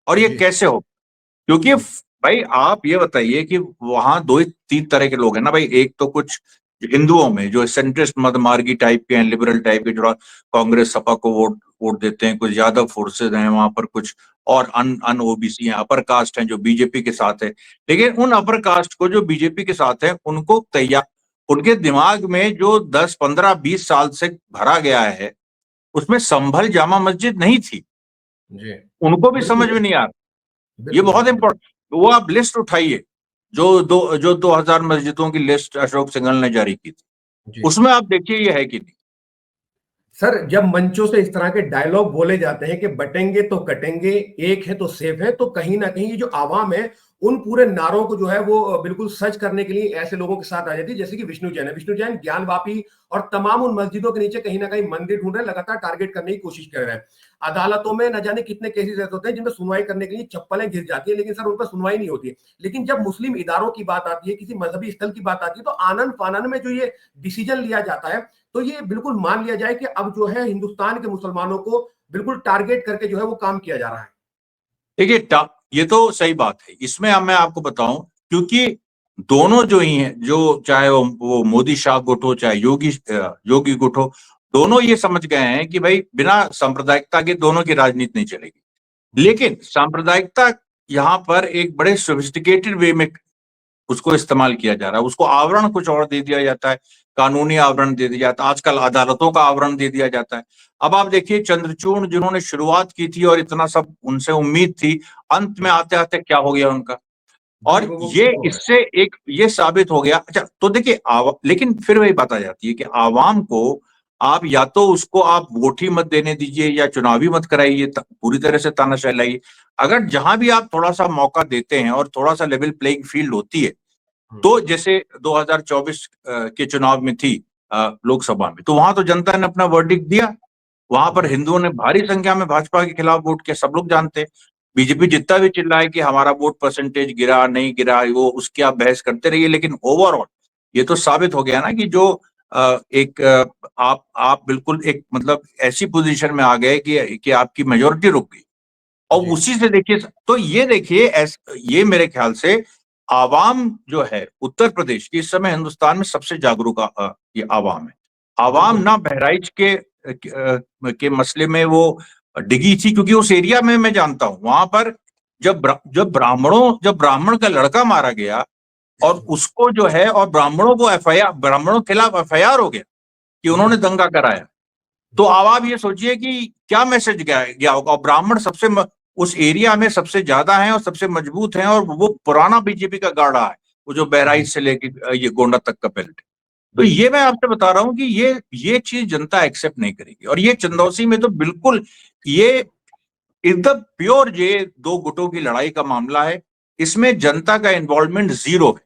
और ये जी कैसे हो। क्योंकि जी भाई आप ये बताइए कि वहां दो ही तीन तरह के लोग हैं ना भाई। एक तो कुछ हिंदुओं में जो सेंट्रिस्ट मध्यमार्गी टाइप के हैं, लिबरल टाइप के, जो कांग्रेस सपा को वोट वोट देते हैं, कुछ यादव फोर्सेज हैं वहां पर, कुछ और अन ओबीसी हैं, अपर कास्ट हैं जो बीजेपी के साथ है। लेकिन उन अपर कास्ट को जो बीजेपी के साथ है, उनको तैयार, उनके दिमाग में जो 10-15-20 साल से भरा गया है, उसमें संभल जामा मस्जिद नहीं थी। जी उनको भी बिल्कुल समझ में सही, नहीं आ रहा। ये बिल्कुल बहुत सही। इंपॉर्टेंट, वो आप लिस्ट उठाइए जो 2000 मस्जिदों की लिस्ट अशोक सिंघल ने जारी की थी, जी उसमें आप देखिए ये है कि नहीं। सर, जब मंचों से इस तरह के डायलॉग बोले जाते हैं कि बटेंगे तो कटेंगे, एक है तो सेफ है, तो कहीं ना कहीं ये जो आवाम है उन पूरे नारों को जो है वो बिल्कुल सच करने के लिए ऐसे लोगों के साथ आ जाती है, जैसे कि विष्णु जैन है। विष्णु जैन ज्ञानवापी और तमाम उन मस्जिदों के नीचे कहीं ना कहीं मंदिर ढूंढ रहे हैं, लगातार टारगेट करने की कोशिश कर रहे हैं। अदालतों में न जाने कितने केसेस ऐसे होते हैं जिनमें सुनवाई करने के लिए चप्पलें घिस जाती है, लेकिन सर उन पर सुनवाई नहीं होती है। लेकिन जब मुस्लिम इदारों की बात आती है, किसी मजहबी स्थल की बात आती है, तो आनन फानन में जो ये डिसीजन लिया जाता है, तो ये बिल्कुल मान लिया जाए कि अब जो है हिंदुस्तान के मुसलमानों को बिल्कुल टारगेट करके जो है वो काम किया जा रहा है। देखिए ये तो सही बात है। इसमें अब मैं आपको बताऊं, क्योंकि दोनों जो ही हैं, जो चाहे वो मोदी शाह गुट हो, चाहे योगी गुट हो, दोनों ये समझ गए हैं कि भाई बिना सांप्रदायिकता के दोनों की राजनीति नहीं चलेगी। जी लेकिन सांप्रदायिकता यहाँ पर एक बड़े सोफिस्टिकेटेड वे में उसको इस्तेमाल किया जा रहा है, उसको आवरण कुछ और दे दिया जाता है, कानूनी आवरण दे दिया जाता है, आजकल अदालतों का आवरण दे दिया जाता है। अब आप देखिए चंद्रचूड़ जिन्होंने शुरुआत की थी और इतना सब उनसे उम्मीद थी, अंत में आते आते क्या हो गया उनका। जी और ये वो है। इससे एक ये साबित हो गया। अच्छा तो देखिए लेकिन फिर वही बात आ जाती है कि आवाम को आप या तो उसको आप वोट ही मत देने दीजिए या चुनावी मत कराइए, पूरी तरह से तानाशाही लाइए। अगर जहां भी आप थोड़ा सा मौका देते हैं और थोड़ा सा लेवल प्लेइंग फील्ड होती है, तो जैसे 2024 के चुनाव में थी लोकसभा में, तो वहां तो जनता ने अपना वर्डिक्ट दिया। वहां पर जी हिंदुओं ने भारी संख्या में भाजपा के खिलाफ वोट किया, सब लोग जानते हैं। बीजेपी जितना भी चिल्लाए कि हमारा वोट परसेंटेज गिरा नहीं गिरा, वो उसकी आप बहस करते रहिए, लेकिन ओवरऑल ये तो साबित हो गया ना कि जो एक आप बिल्कुल एक मतलब ऐसी पोजीशन में आ गए कि आपकी मेजोरिटी रुक गई। और जी उसी से देखिए, तो ये देखिए ये मेरे ख्याल से आवाम जो है उत्तर प्रदेश की, इस समय हिंदुस्तान में सबसे जागरूक ये आवाम है। आवाम बिल्कुल। ना बहराइच के मसले में वो डिगी थी, क्योंकि उस एरिया में मैं जानता हूं, वहां पर जब ब्राह्मण का लड़का मारा गया और उसको जो है, और ब्राह्मणों को एफआईआर, ब्राह्मणों के खिलाफ एफआईआर हो गया कि जी उन्होंने दंगा कराया। तो अब आप ये सोचिए कि क्या मैसेज गया होगा। और ब्राह्मण उस एरिया में सबसे ज्यादा हैं और सबसे मजबूत हैं, और वो पुराना बीजेपी का गाड़ा है, वो जो बहराइच जी से लेके ये गोंडा तक का बेल्ट है। तो जी ये मैं आपसे बता रहा हूं कि ये चीज जनता एक्सेप्ट नहीं करेगी। और ये चंदौसी में तो बिल्कुल ये एकदम प्योर ये दो गुटों की लड़ाई का मामला है। इसमें जनता का इन्वॉल्वमेंट जीरो है।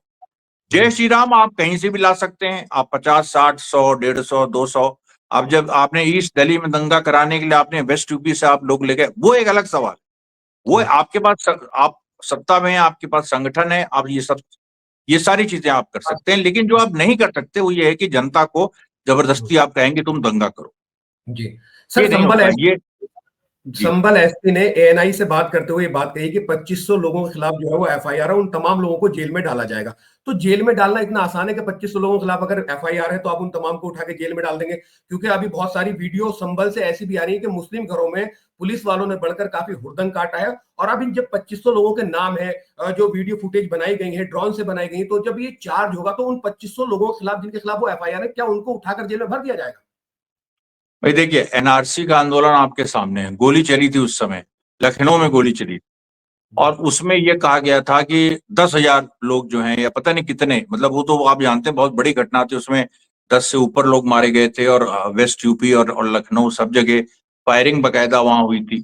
जी जय श्री राम आप कहीं से भी ला सकते हैं, आप 50, 60, 100, 150, 200। अब जब आपने ईस्ट दिल्ली में दंगा कराने के लिए आपने वेस्ट यूपी से आप लोग ले गए, वो एक अलग सवाल। वो जी आपके पास आप सत्ता में हैं, आपके पास संगठन है, आप ये सारी चीजें आप कर सकते हैं। लेकिन जो आप नहीं कर सकते वो ये है कि जनता को जबरदस्ती आप कहेंगे तुम दंगा करो। जी ये सर, नहीं संभल होगा ये। जी संबल एसपी ने एएनआई से बात करते हुए बात कही कि 2500 लोगों के खिलाफ जो है वो एफआईआर है, उन तमाम लोगों को जेल में डाला जाएगा। तो जेल में डालना इतना आसान है कि 2500 लोगों के खिलाफ अगर एफआईआर है तो आप उन तमाम को उठा के जेल में डाल देंगे? क्योंकि अभी बहुत सारी वीडियो संबल से ऐसी भी आ रही है कि मुस्लिम घरों में पुलिस वालों ने बढ़कर काफी हुड़दंग काटा है। और अब इन जब 2500 लोगों के नाम है, जो वीडियो फुटेज बनाई गई है, ड्रोन से बनाई गई, तो जब ये चार्ज होगा तो उन 2500 लोगों के खिलाफ जिनके खिलाफ वो एफआईआर है, क्या उनको उठाकर जेल में भर दिया जाएगा? भाई देखिए, एनआरसी का आंदोलन आपके सामने है, गोली चली थी उस समय, लखनऊ में जी गोली चली। जी और उसमें यह कहा गया था कि 10,000 लोग जो हैं, या पता नहीं कितने, मतलब वो तो आप जानते हैं बहुत बड़ी घटना थी उसमें, 10 से ऊपर लोग मारे गए थे। और वेस्ट यूपी और लखनऊ सब जगह फायरिंग बकायदा वहां हुई थी।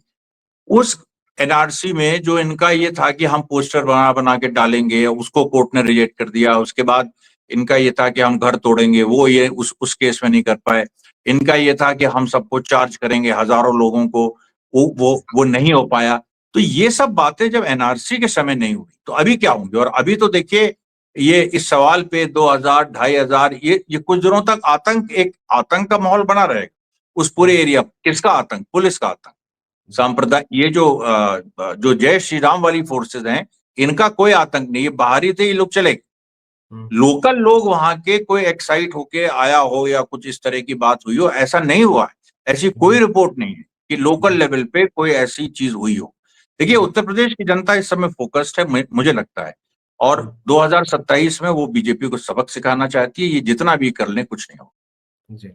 उस एनआरसी में जो इनका ये था कि हम पोस्टर बना बना के डालेंगे, उसको कोर्ट ने रिजेक्ट कर दिया। उसके बाद इनका ये था कि हम घर तोड़ेंगे, वो ये उस केस में नहीं कर पाए। इनका ये था कि हम सबको चार्ज करेंगे, हजारों लोगों को, वो नहीं हो पाया। तो ये सब बातें जब एनआरसी के समय नहीं हुई तो अभी क्या होंगे। और अभी तो देखिए ये इस सवाल पे 2000 2500 ये कुछ दिनों तक आतंक का माहौल बना रहेगा उस पूरे एरिया। किसका आतंक? पुलिस का आतंक। सांप्रदाय ये जो जय श्री राम वाली फोर्सेस हैं इनका कोई आतंक नहीं, ये बाहरी थे, ये लोग चले गए। लोकल लोग वहां के कोई एक्साइट होके आया हो या कुछ इस तरह की बात हुई हो, ऐसा नहीं हुआ है। ऐसी कोई रिपोर्ट नहीं है कि लोकल लेवल पे कोई ऐसी चीज हुई हो। देखिए उत्तर प्रदेश की जनता इस समय फोकस्ड है मुझे लगता है, और 2027 में वो बीजेपी को सबक सिखाना चाहती है। ये जितना भी कर लें कुछ नहीं होगा। जी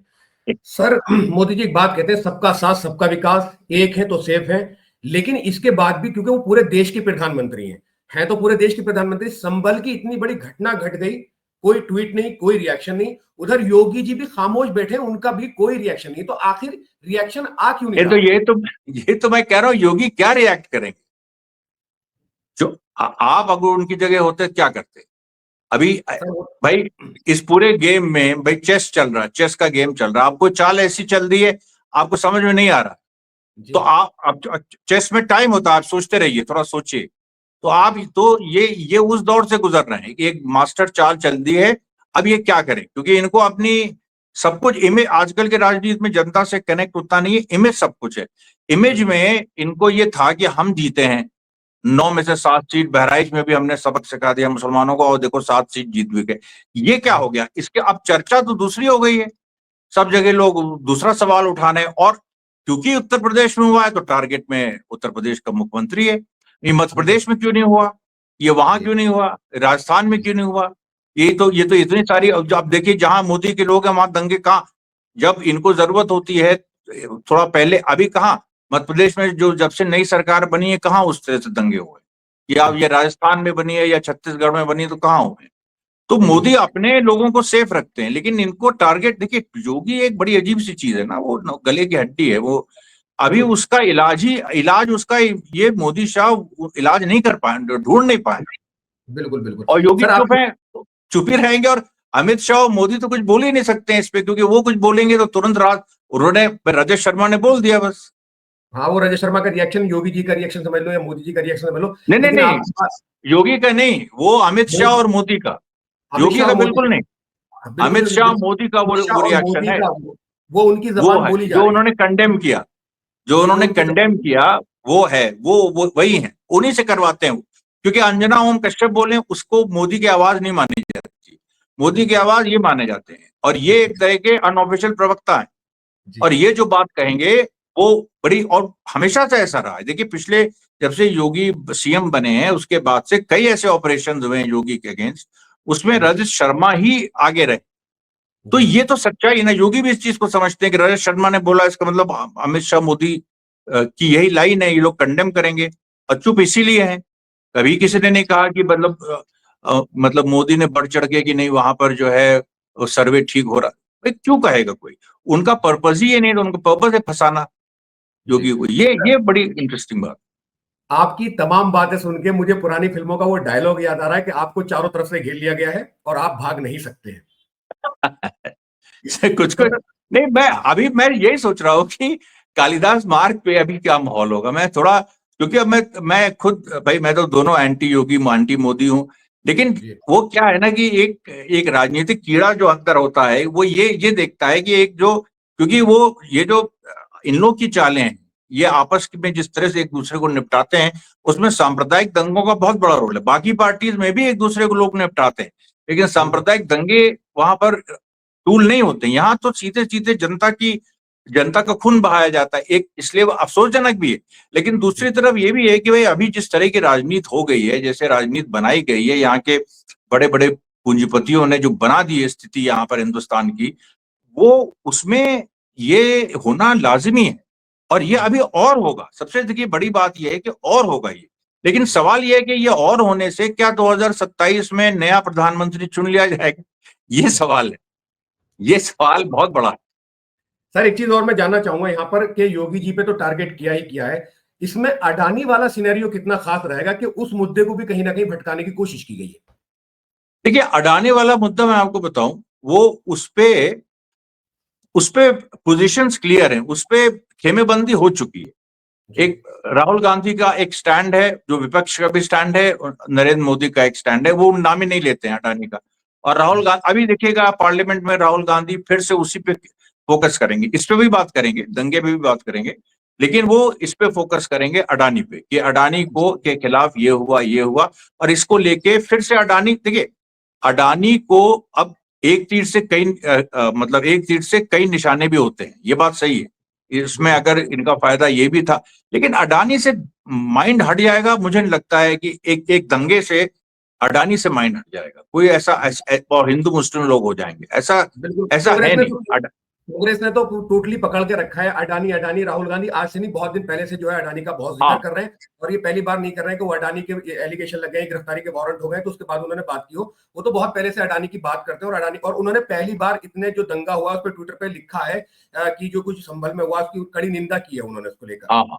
सर, मोदी जी एक बात कहते हैं, सबका साथ सबका विकास, एक है तो सेफ है। लेकिन इसके बाद भी क्योंकि वो पूरे देश के प्रधानमंत्री हैं तो पूरे देश के प्रधानमंत्री, संभल की इतनी बड़ी घटना घट गई, कोई ट्वीट नहीं, कोई रिएक्शन नहीं। उधर योगी जी भी खामोश बैठे, उनका भी कोई रिएक्शन नहीं। तो आखिर रिएक्शन आ क्यों नहीं रहा? ये तो मैं कह रहा हूं, योगी क्या रिएक्ट करेंगे? जो आप अगर उनकी जगह होते क्या करते? अभी भाई इस पूरे गेम में भाई चेस चल रहा है, चेस का गेम चल रहा है, आपको चाल ऐसी चल रही है आपको समझ में नहीं आ रहा, तो आप चेस में टाइम होता है, आप सोचते रहिए, थोड़ा सोचिए। तो आप तो ये उस दौर से गुजर रहे हैं कि एक मास्टर चाल चल दी है। अब ये क्या करें, क्योंकि इनको अपनी सब कुछ इमेज, आजकल के राजनीति में जनता से कनेक्ट उतना नहीं है, इमेज सब कुछ है। इमेज में इनको ये था कि हम जीते हैं 9 में से 7 सीट, बहराइच में भी हमने सबक सिखा दिया मुसलमानों को, और देखो 7 सीट जीत भी गए। ये क्या हो गया? इसके अब चर्चा तो दूसरी हो गई है, सब जगह लोग दूसरा सवाल उठाने, और क्योंकि उत्तर प्रदेश में हुआ है तो टारगेट में उत्तर प्रदेश का मुख्यमंत्री है। ये मध्य प्रदेश में क्यों नहीं हुआ, ये वहां क्यों नहीं हुआ, राजस्थान में क्यों नहीं हुआ? ये तो इतनी सारी, अब आप देखिए जहां मोदी के लोग हैं वहां दंगे कहां, जब इनको जरूरत होती है थोड़ा पहले, अभी कहां मध्य प्रदेश में जो जब से नई सरकार बनी है कहां उस तरह से दंगे हुए, या ये राजस्थान में बनी है या छत्तीसगढ़ में बनी है तो कहां हुए? तो मोदी अपने लोगों को सेफ रखते हैं, लेकिन इनको टारगेट, देखिए योगी एक बड़ी अजीब सी चीज है ना, वो गले की हड्डी है वो। अभी उसका इलाज उसका ये मोदी शाह इलाज नहीं कर पाए, ढूंढ नहीं पाए। बिल्कुल बिल्कुल। और योगी सर चुप है, चुप ही रहेंगे। और अमित शाह और मोदी तो कुछ बोल ही नहीं सकते हैं इस पे, क्योंकि वो कुछ बोलेंगे तो तुरंत उन्होंने, राजेश शर्मा ने बोल दिया बस। हाँ, वो राजेश शर्मा का रिएक्शन, योगी जी का रिएक्शन समझ लो या मोदी जी का रिएक्शन समझ लो। नहीं नहीं लेकिन नहीं, योगी का नहीं, वो अमित शाह और मोदी का, अमित योगी शाह का मोदी, बिल्कुल नहीं। बिल्कुल अमित बिल्कुल शाह बिल्कुल। मोदी का अमित शाह वो और रिएक्शन मोदी है, का वो उनकी वो जबान है बोली जा जो रही उन्होंने कंडेम किया, जो है, वो उन्होंने उनकी कंडेम किया, वो है वो वही है, उन्हीं से करवाते हैं वो। क्योंकि अंजना ओम कश्यप बोले उसको मोदी की आवाज नहीं मानी जाती, मोदी की आवाज ये माने जाते हैं, और ये एक तरह के अनऑफिशियल प्रवक्ता है। और ये जो बात कहेंगे वो बड़ी, और हमेशा से ऐसा रहा है। देखिए पिछले, जब से योगी सीएम बने हैं उसके बाद से कई ऐसे ऑपरेशन हुए हैं योगी के अगेंस्ट, उसमें राजेश शर्मा ही आगे रहे। तो ये तो सच्चाई है ना, योगी भी इस चीज को समझते हैं कि राजेश शर्मा ने बोला इसका मतलब अमित शाह मोदी की यही लाइन है, ये लोग कंडेम करेंगे, और चुप इसीलिए है। कभी किसी ने नहीं कहा कि मतलब मोदी ने बढ़ चढ़ के कि नहीं वहां पर जो है सर्वे ठीक हो रहा है, क्यों कहेगा कोई? उनका पर्पज ही ये नहीं, तो उनका पर्पज है फंसाना योगी को। ये बड़ी इंटरेस्टिंग बात। आपकी तमाम बातें सुन के मुझे पुरानी फिल्मों का वो डायलॉग याद आ रहा है कि आपको चारों तरफ से घेर लिया गया है और आप भाग नहीं सकते हैं। कुछ कुछ नहीं, मैं यही सोच रहा हूँ कि कालिदास मार्ग पे अभी क्या माहौल होगा। मैं थोड़ा, क्योंकि अब मैं खुद भाई, मैं तो दोनों एंटी योगी एंटी मोदी हूँ, लेकिन वो क्या है ना कि एक राजनीतिक कीड़ा जो अंदर होता है वो ये देखता है कि एक जो, क्योंकि वो ये जो इन लोग की चालें हैं, ये आपस में जिस तरह से एक दूसरे को निपटाते हैं, उसमें सांप्रदायिक दंगों का बहुत बड़ा रोल है। बाकी पार्टीज में भी एक दूसरे को लोग निपटाते हैं, लेकिन सांप्रदायिक दंगे वहां पर टूल नहीं होते। यहाँ तो सीधे सीधे जनता का खून बहाया जाता है, एक इसलिए वो अफसोसजनक भी है। लेकिन दूसरी तरफ ये भी है कि भाई अभी जिस तरह की राजनीति हो गई है, जैसे राजनीति बनाई गई है, यहाँ के बड़े बड़े पूंजीपतियों ने जो बना दी है स्थिति यहाँ पर हिंदुस्तान की, वो उसमें ये होना लाजिमी है, और ये अभी और होगा। सबसे देखिए बड़ी बात यह है कि और होगा ये। लेकिन सवाल यह है कि ये और होने से क्या 2027 में नया प्रधानमंत्री चुन लिया जाएगा, ये सवाल है। ये सवाल बहुत बड़ा है। सर एक चीज और मैं जानना चाहूंगा यहाँ पर कि योगी जी पे तो टारगेट किया ही किया है, इसमें अडानी वाला सिनेरियो कितना खास रहेगा कि उस मुद्दे को भी कहीं ना कहीं भटकाने की कोशिश की गई है? देखिए अडानी वाला मुद्दा मैं आपको बताऊं, वो उस पे पोजीशंस क्लियर हैं, उस पे खेमेबंदी हो चुकी है। एक राहुल गांधी का एक स्टैंड है, जो विपक्ष का भी स्टैंड है, और नरेंद्र मोदी का एक स्टैंड है, वो नाम ही नहीं लेते हैं अडानी का। और राहुल गांधी अभी देखिएगा पार्लियामेंट में राहुल गांधी फिर से उसी पे फोकस करेंगे, इस पे भी बात करेंगे, दंगे पे भी बात करेंगे, लेकिन वो इस पे फोकस करेंगे अडानी पे, कि अडानी को के खिलाफ ये हुआ, और इसको लेके फिर से अडानी, देखिए अडानी को अब एक तीर से कई मतलब एक तीर से कई निशाने भी होते हैं, ये बात सही है। इसमें अगर इनका फायदा ये भी था, लेकिन अडानी से माइंड हट जाएगा, मुझे नहीं लगता है कि एक दंगे से अडानी से माइंड हट जाएगा कोई, और हिंदू मुस्लिम लोग हो जाएंगे, ऐसा है नहीं। कांग्रेस ने तो टोटली पकड़ के रखा है अडानी। राहुल गांधी आज से नहीं, बहुत दिन पहले से जो है अडानी का बहुत जिक्र कर रहे हैं, और ये पहली बार नहीं कर रहे हैं कि वो अडानी के एलिगेशन लग गए, गिरफ्तारी के वारंट हो गए तो उसके बाद उन्होंने बात की हो। वो तो बहुत पहले से अडानी की बात करते हैं, और अडानी, और उन्होंने पहली बार इतने जो दंगा हुआ उस पर ट्विटर पे लिखा है कि जो कुछ संभल में हुआ उसकी कड़ी निंदा की है उन्होंने उसको लेकर। हाँ,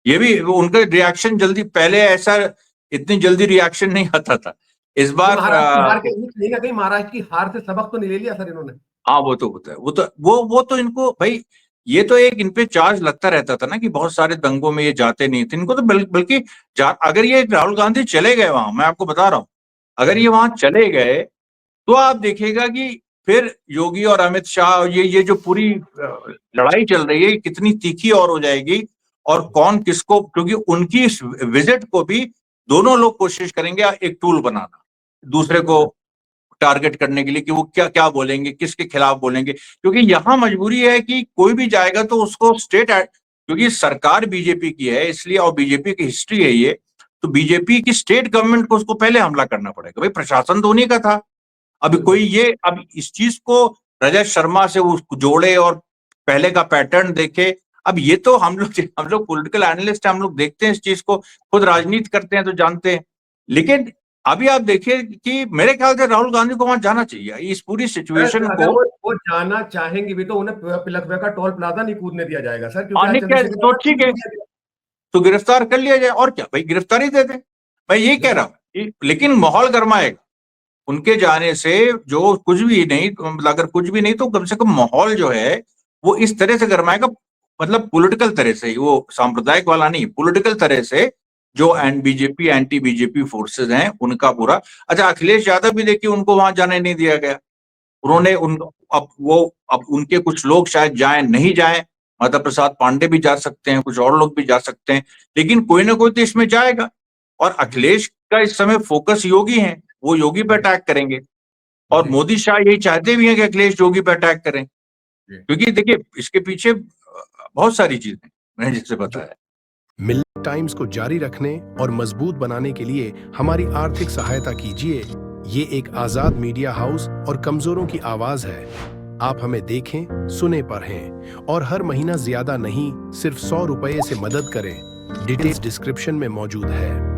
ये भी उनका रिएक्शन जल्दी, पहले ऐसा इतनी जल्दी रिएक्शन नहीं आता था। इस बार कहीं ना कहीं महाराष्ट्र की हार से सबक तो नहीं ले लिया सर इन्होंने। हाँ, वो तो होता है, वो तो इनको भाई, ये तो एक इन पे चार्ज लगता रहता था ना कि बहुत सारे दंगों में ये जाते नहीं थे, इनको तो बल्कि अगर ये राहुल गांधी चले गए वहां, मैं आपको बता रहा हूँ, अगर ये वहां चले गए तो आप देखिएगा कि फिर योगी और अमित शाह, ये जो पूरी लड़ाई चल रही है कितनी तीखी और हो जाएगी, और कौन किसको, क्योंकि उनकी इस विजिट को भी दोनों लोग कोशिश करेंगे एक टूल बनाना दूसरे को टारगेट करने के लिए, कि वो क्या क्या बोलेंगे, किसके खिलाफ बोलेंगे, क्योंकि यहां मजबूरी है कि कोई भी जाएगा तो उसको क्योंकि सरकार बीजेपी की है इसलिए, और बीजेपी की हिस्ट्री है ये, तो बीजेपी की स्टेट गवर्नमेंट को उसको पहले हमला करना पड़ेगा। भाई प्रशासन तो उन्हीं का था, अभी कोई ये अब इस चीज को रजत शर्मा से उसको जोड़े और पहले का पैटर्न देखे। अब ये तो हम लोग पॉलिटिकल एनालिस्ट हैं, हम लोग देखते हैं इस चीज को, खुद राजनीति करते हैं तो जानते हैं। लेकिन अभी आप देखिए कि मेरे ख्याल से राहुल गांधी को वहां जाना चाहिए, इस पूरी सिचुएशन को। वो जाना चाहेंगे भी तो उन्हें पिलखवे का टोल प्लाजा नहीं कूदने दिया जाएगा सर, तो ठीक है, तो गिरफ्तार कर लिया जाए, और क्या भाई, गिरफ्तारी दे दे, मैं यही कह रहा हूं। लेकिन माहौल गर्माएगा उनके जाने से, जो कुछ भी नहीं, अगर कुछ भी नहीं तो कम से कम माहौल जो है वो इस तरह से गर्माएगा, मतलब पॉलिटिकल तरह से, वो सांप्रदायिक वाला नहीं, पॉलिटिकल तरह से, जो बीजेपी एंटी बीजेपी फोर्सेस हैं उनका पूरा। अच्छा, अखिलेश यादव भी देखिए, उनको वहां जाने नहीं दिया गया, उन्होंने अब उनके कुछ लोग शायद जाए नहीं जाए, माता प्रसाद पांडे भी जा सकते हैं, कुछ और लोग भी जा सकते हैं, लेकिन कोई ना कोई तो इसमें जाएगा। और अखिलेश का इस समय फोकस योगी है, वो योगी पे अटैक करेंगे, और मोदी शाह यही चाहते भी हैं कि अखिलेश योगी पे अटैक करें, क्योंकि देखिए इसके पीछे बहुत सारी चीजें मैंने जिससे बताया। मिल्क टाइम्स को जारी रखने और मजबूत बनाने के लिए हमारी आर्थिक सहायता कीजिए। ये एक आजाद मीडिया हाउस और कमजोरों की आवाज है। आप हमें देखें, सुने, पढ़ें और हर महीना ज्यादा नहीं, सिर्फ 100 रुपए से मदद करें। डिटेल्स डिस्क्रिप्शन में मौजूद है।